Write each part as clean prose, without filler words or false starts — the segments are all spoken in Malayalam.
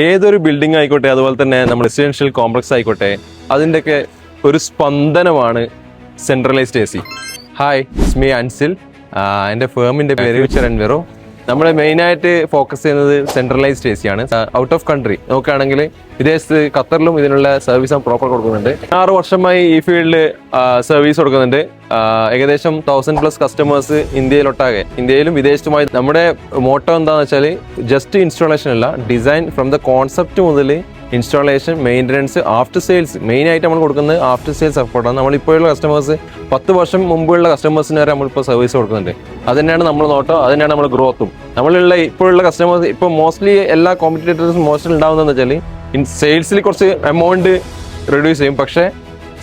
ഏതൊരു ബിൽഡിംഗ് ആയിക്കോട്ടെ, അതുപോലെ തന്നെ നമ്മൾ റെസിഡൻഷ്യൽ കോംപ്ലക്സ് ആയിക്കോട്ടെ, അതിൻ്റെയൊക്കെ ഒരു സ്പന്ദനമാണ് centralised AC. Hi, it's me Ansil. എൻ്റെ ഫേമിൻ്റെ പേര് ഫ്യൂച്ചർ എൻവിറോ. നമ്മൾ മെയിനായിട്ട് ഫോക്കസ് ചെയ്യുന്നത് സെൻട്രലൈസ്ഡ് AC ആണ്. ഔട്ട് ഓഫ് കൺട്രി നോക്കുകയാണെങ്കിൽ വിദേശത്ത് ഖത്തറിലും ഇതിനുള്ള സർവീസ് പ്രോപ്പർ കൊടുക്കുന്നുണ്ട്. 6 വർഷമായി ഈ ഫീൽഡിൽ സർവീസ് കൊടുക്കുന്നുണ്ട്. ഏകദേശം 1000+ കസ്റ്റമേഴ്സ് ഇന്ത്യയിലും വിദേശത്തുമായി. നമ്മുടെ മോട്ടോ എന്താണെന്ന് വെച്ചാൽ ജസ്റ്റ് ഇൻസ്റ്റാളേഷൻ അല്ല, ഡിസൈൻ ഫ്രം ദ കോൺസെപ്റ്റ് മുതൽ ഇൻസ്റ്റാളേഷൻ, മെയിൻ്റനൻസ്, ആഫ്റ്റർ സെയിൽസ്. മെയിനായിട്ട് നമ്മൾ കൊടുക്കുന്നത് ആഫ്റ്റർ സെയിൽസ് സപ്പോർട്ടാണ്. നമ്മളിപ്പോഴുള്ള കസ്റ്റമേഴ്സ് 10 വർഷം മുമ്പുള്ള കസ്റ്റമേഴ്സിന് വരെ നമ്മളിപ്പോൾ സർവീസ് കൊടുക്കുന്നുണ്ട്. അത് തന്നെയാണ് നമ്മൾ നോട്ടോ, അത് തന്നെയാണ് നമ്മൾ ഗ്രോത്തും. ഇപ്പോഴുള്ള കസ്റ്റമേഴ്സ് ഇപ്പോൾ മോസ്റ്റ്ലി എല്ലാ കോമ്പറ്റീറ്റേഴ്സും മോസ്റ്റ്ലി ഉണ്ടാകുന്നതെന്ന് വെച്ചാൽ സെയിൽസിൽ കുറച്ച് എമൗണ്ട് റിഡ്യൂസ് ചെയ്യും, പക്ഷേ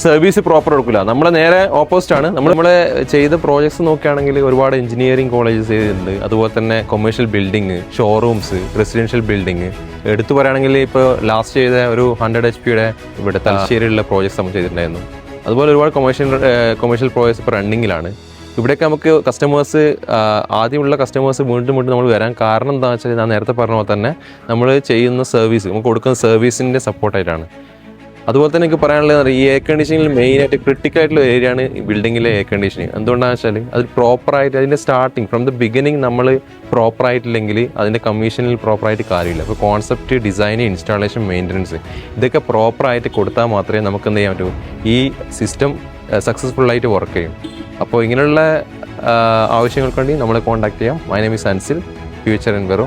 സർവീസ് പ്രോപ്പർ കൊടുക്കില്ല. നമ്മളെ നേരെ ഓപ്പോസിറ്റ് ആണ്. നമ്മളെ ചെയ്ത പ്രോജക്ട്സ് നോക്കുകയാണെങ്കിൽ ഒരുപാട് എഞ്ചിനീയറിംഗ് കോളേജസ് ചെയ്തിട്ടുണ്ട്, അതുപോലെ തന്നെ commercial building, showrooms, residential building. എടുത്തു പറയുകയാണെങ്കിൽ ഇപ്പോൾ ലാസ്റ്റ് ചെയ്ത ഒരു 100 HP ഇവിടെ തലശ്ശേരിയിലുള്ള പ്രോജക്ട്സ് നമ്മൾ ചെയ്തിട്ടുണ്ടായിരുന്നു. അതുപോലെ ഒരുപാട് കൊമേഴ്ഷ്യൽ പ്രോജക്ട്സ് ഇപ്പോൾ റണ്ണിങ്ങിലാണ്. ഇവിടെയൊക്കെ നമുക്ക് കസ്റ്റമേഴ്സ്, ആദ്യമുള്ള കസ്റ്റമേഴ്സ് വീണ്ടും നമ്മൾ വരാൻ കാരണം എന്താണെന്ന് വെച്ചാൽ ഞാൻ നേരത്തെ പറഞ്ഞ പോലെ തന്നെ നമ്മൾ ചെയ്യുന്ന സർവീസ്, നമുക്ക് കൊടുക്കുന്ന സർവീസിൻ്റെ സപ്പോർട്ടായിട്ടാണ്. അതുപോലെ തന്നെ എനിക്ക് പറയാനുള്ളത്, ഈ എയർ കണ്ടീഷനിങ്ങിൽ മെയിനായിട്ട് ക്രിട്ടിക്കലായിട്ടുള്ള ഏരിയ ആണ് ഈ ബിൽഡിങ്ങിലെ എയർ കണ്ടീഷനിങ്. എന്തുകൊണ്ടാണെന്ന് വെച്ചാൽ അത് പ്രോപ്പറായിട്ട് അതിൻ്റെ സ്റ്റാർട്ടിങ് ഫ്രം ദ ബിഗിനിങ് നമ്മൾ പ്രോപ്പറായിട്ടില്ലെങ്കിൽ അതിൻ്റെ കമ്മീഷനിൽ പ്രോപ്പറായിട്ട് കാര്യമില്ല. അപ്പോൾ കോൺസെപ്റ്റ്, ഡിസൈൻ, ഇൻസ്റ്റാളേഷൻ, മെയിൻ്റനൻസ് ഇതൊക്കെ പ്രോപ്പറായിട്ട് കൊടുത്താൽ മാത്രമേ നമുക്ക് എന്ത് ചെയ്യാൻ പറ്റൂ, ഈ സിസ്റ്റം സക്സസ്ഫുള്ളായിട്ട് വർക്ക് ചെയ്യും. അപ്പോൾ ഇങ്ങനെയുള്ള ആവശ്യങ്ങൾക്ക് വേണ്ടി നമ്മളെ കോൺടാക്ട് ചെയ്യാം. My name is Ansil, future Enviro.